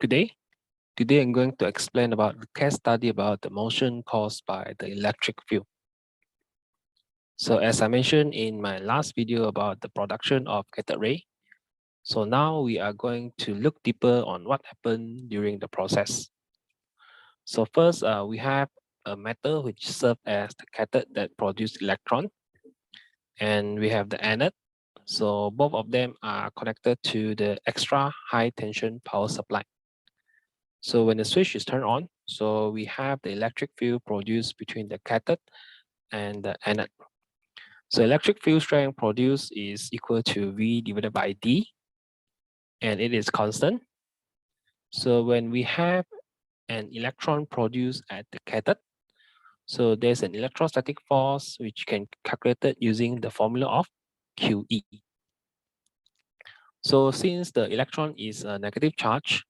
Today I'm going to explain about the case study about the motion caused by the electric field. So as I mentioned in my last video about the production of cathode ray, so now we are going to look deeper on what happened during the process. So first, we have a metal which serves as the cathode that produces electron, and we have the anode. So both of them are connected to the extra high tension power supply. So when the switch is turned on, so we have the electric field produced between the cathode and the anode. So electric field strength produced is equal to V divided by D, and it is constant. So when we have an electron produced at the cathode, so there's an electrostatic force which can be calculated using the formula of QE. So since the electron is a negative charge,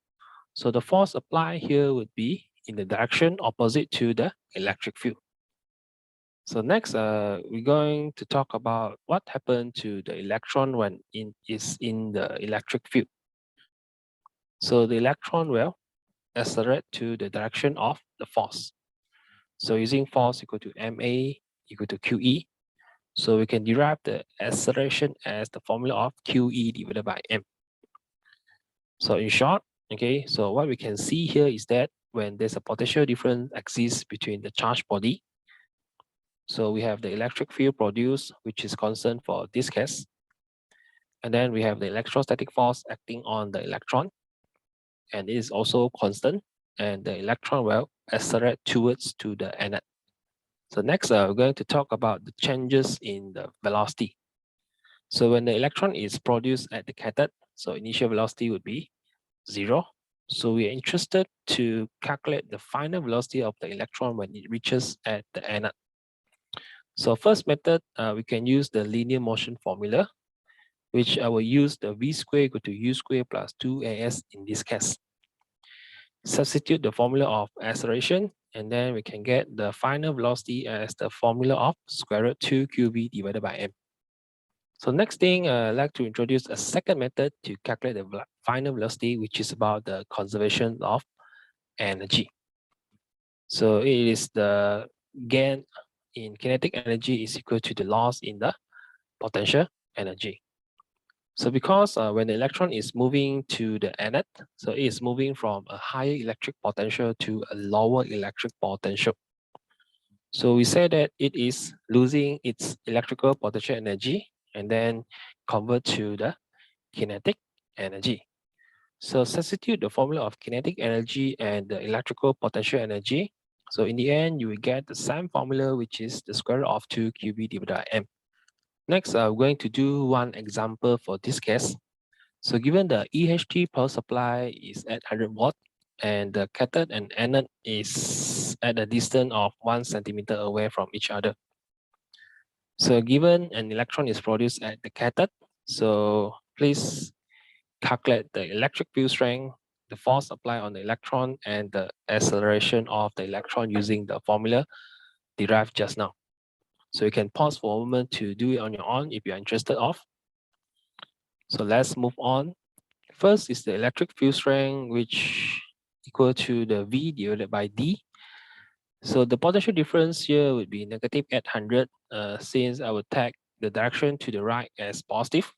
so the force applied here would be in the direction opposite to the electric field. So next, we're going to talk about what happened to the electron when it is in the electric field. So the electron will accelerate to the direction of the force. So using force equal to ma equal to QE, so we can derive the acceleration as the formula of QE divided by m. So in short, okay, so what we can see here is that when there's a potential difference exists between the charged body, so we have the electric field produced, which is constant for this case. And then we have the electrostatic force acting on the electron, and it is also constant, and the electron will accelerate towards to the anode. So next, we're going to talk about the changes in the velocity. So when the electron is produced at the cathode, so initial velocity would be 0. So we are interested to calculate the final velocity of the electron when it reaches at the anode. So first method, we can use the linear motion formula, which I will use the v squared equal to u squared plus 2as in this case. Substitute the formula of acceleration, and then we can get the final velocity as the formula of square root 2 qv divided by m. So next thing, I'd like to introduce a second method to calculate the final velocity, which is about the conservation of energy. So it is the gain in kinetic energy is equal to the loss in the potential energy. So because when the electron is moving to the anode, so it is moving from a higher electric potential to a lower electric potential. So we say that it is losing its electrical potential energy and then convert to the kinetic energy. So substitute the formula of kinetic energy and the electrical potential energy. So in the end, you will get the same formula, which is the square root of 2 qv divided by m. Next, I'm going to do one example for this case. So given the EHT power supply is at 100 watt and the cathode and anode is at a distance of 1 centimeter away from each other. So given an electron is produced at the cathode, so please calculate the electric field strength, the force applied on the electron, and the acceleration of the electron using the formula derived just now. So you can pause for a moment to do it on your own if you're interested of. So let's move on. First is the electric field strength, which equal to the V divided by D. So the potential difference here would be negative 800 since I would take the direction to the right as positive.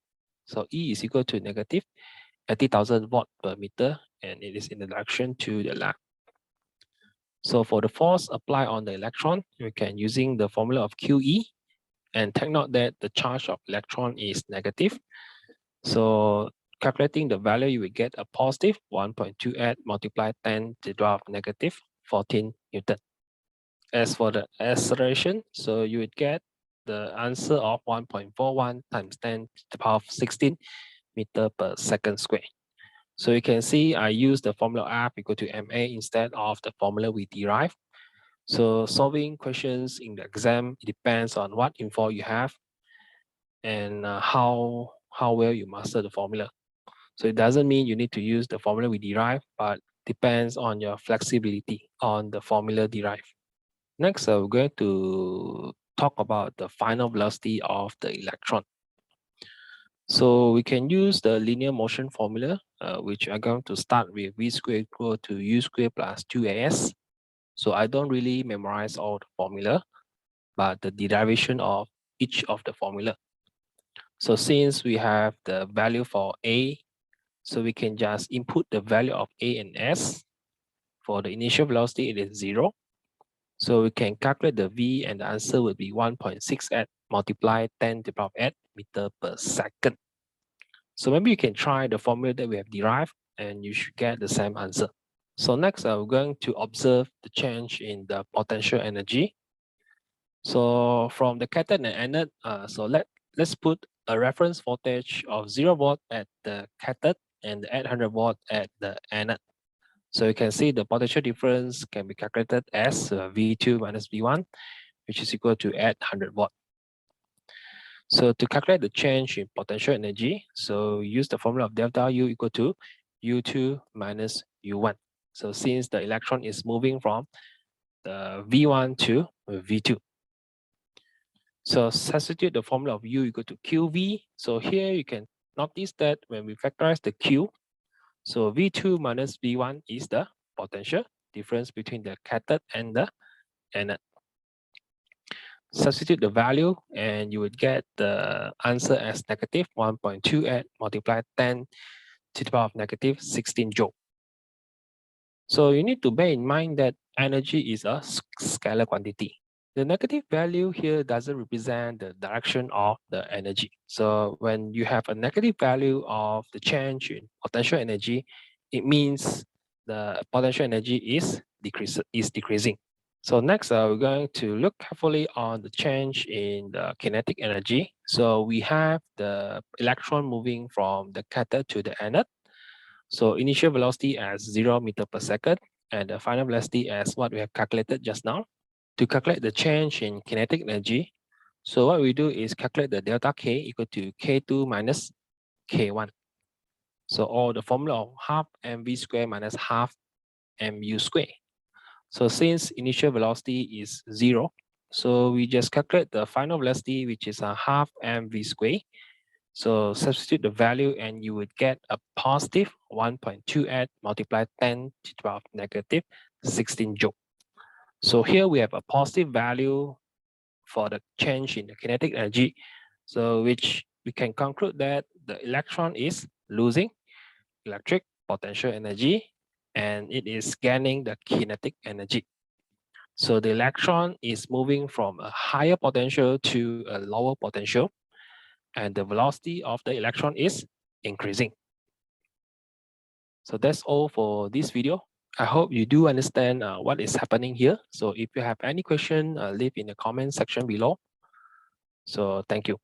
So E is equal to negative 80,000 watt per meter, and it is in the direction to the left. So for the force applied on the electron, we can using the formula of QE, and take note that the charge of electron is negative. So calculating the value, you will get a positive 1.28 multiplied 10 to the power of negative 14 Newton. As for the acceleration, so you would get the answer of 1.41 times 10 to the power of 16 meter per second square. So you can see I use the formula F equal to ma instead of the formula we derived. So solving questions in the exam, it depends on what info you have and how well you master the formula. So it doesn't mean you need to use the formula we derived, but depends on your flexibility on the formula derived. Next, we're going to talk about the final velocity of the electron. So we can use the linear motion formula which I'm going to start with V squared equal to U squared plus 2AS. So I don't really memorize all the formula, but the derivation of each of the formula. So since we have the value for A, so we can just input the value of A and S. For the initial velocity, it is 0. So we can calculate the V, and the answer would be 1.68 multiply 10 to the power of 8 meter per second. So maybe you can try the formula that we have derived, and you should get the same answer. So next, we're going to observe the change in the potential energy. So from the cathode and anode, let's put a reference voltage of 0 volt at the cathode and 800 volt at the anode. So you can see the potential difference can be calculated as V2 minus V1, which is equal to 800 volt. So to calculate the change in potential energy, so use the formula of delta U equal to U2 minus U1. So since the electron is moving from the V1 to V2. So substitute the formula of U equal to QV. So here you can notice that when we factorize the Q, so V2 minus V1 is the potential difference between the cathode and the anode. Substitute the value and you would get the answer as negative 1.28 multiplied 10 to the power of negative 16 joule. So you need to bear in mind that energy is a scalar quantity. The negative value here doesn't represent the direction of the energy. So when you have a negative value of the change in potential energy, it means the potential energy is decreasing. So next, we're going to look carefully on the change in the kinetic energy. So we have the electron moving from the cathode to the anode. So initial velocity as 0 meter per second, and the final velocity as what we have calculated just now. To calculate the change in kinetic energy, so what we do is calculate the delta K equal to K2 minus K1. So or the formula of half mv squared minus half mu squared. So since initial velocity is 0, so we just calculate the final velocity, which is a half mv squared. So substitute the value and you would get a positive 1.28 multiplied 10 to the power of negative 16 joule. So here we have a positive value for the change in the kinetic energy. So which we can conclude that the electron is losing electric potential energy and it is gaining the kinetic energy. So the electron is moving from a higher potential to a lower potential, and the velocity of the electron is increasing. So that's all for this video. I hope you do understand what is happening here. So if you have any question, leave in the comment section below. So thank you.